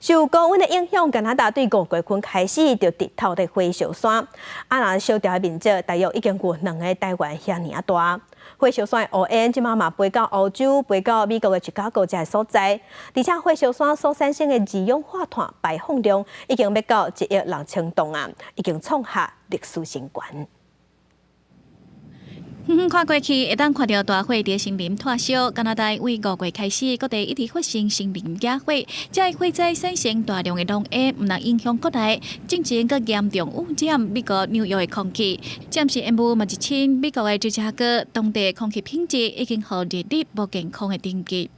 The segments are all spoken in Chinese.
受高温的影响，加拿大对5月份开始就直透的火烧山，若烧掉的面积大约已经过2个台湾遐尔大。火烧山的乌烟即马飞到欧洲，飞到美国的芝加哥这个所在，而且火烧山所产生的二氧化碳排放量已经要到1亿6000吨啊，已经创下历史新高。看过去，会当看到大火伫森林炭烧。加拿大为5月开始，各地一直发生森林野火，这火灾产生大量的浓烟，唔能影响国内，进前更严重污染美国纽约的空气。暂时烟雾嘛一清，美国的芝加哥当地空气品质已经互列入不健康的等级。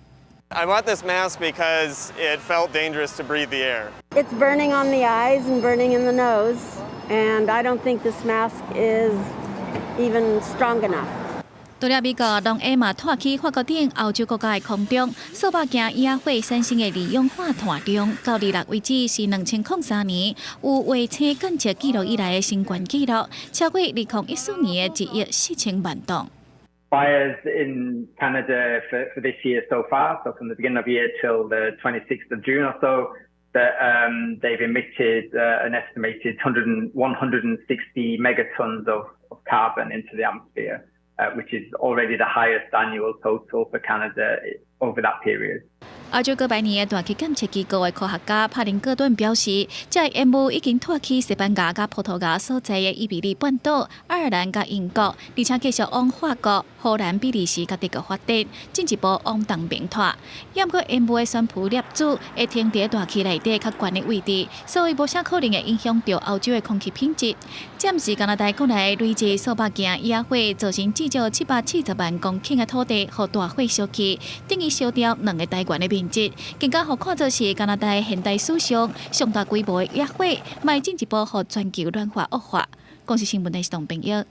I bought this mask because it felt dangerous to breathe the air. It's burning on the eyes and burning in the nose, and I don't think this mask is even strong enough. 除了美国浓烟嘛拖起法国等欧洲国家的空中，数百件野火产生的二氧化碳量，到26为止是2003年有卫星监测记录以来的新高纪录，超过2014年的1亿4000万吨。Fires in Canada for this year so far, so from the beginning of the year till the 26th of June or so, that they've emitted an estimated 160 megatons of carbon into the atmosphere, which is already the highest annual total for Canada over that period. 欧洲各百年的大气监测机构的科学家帕林戈顿表示，这烟雾已经拖起西班牙甲葡萄牙所在的伊比利半岛、爱尔兰甲英国，而且继续往法国、荷兰、比利时甲德国发展，进一步往东边拖。要过烟雾的宣布粒子会停伫大气内底较悬的位置，所以无啥可能会影响到欧洲的空气品质。暂时加拿大国内累计数百件野火，造成至少770万公顷的土地互大火烧去，等于烧掉2个台湾的面积，更加互看作是加拿大现代史上上大规模的野火，迈进一步互全球暖化恶化。公司新闻台是同朋友。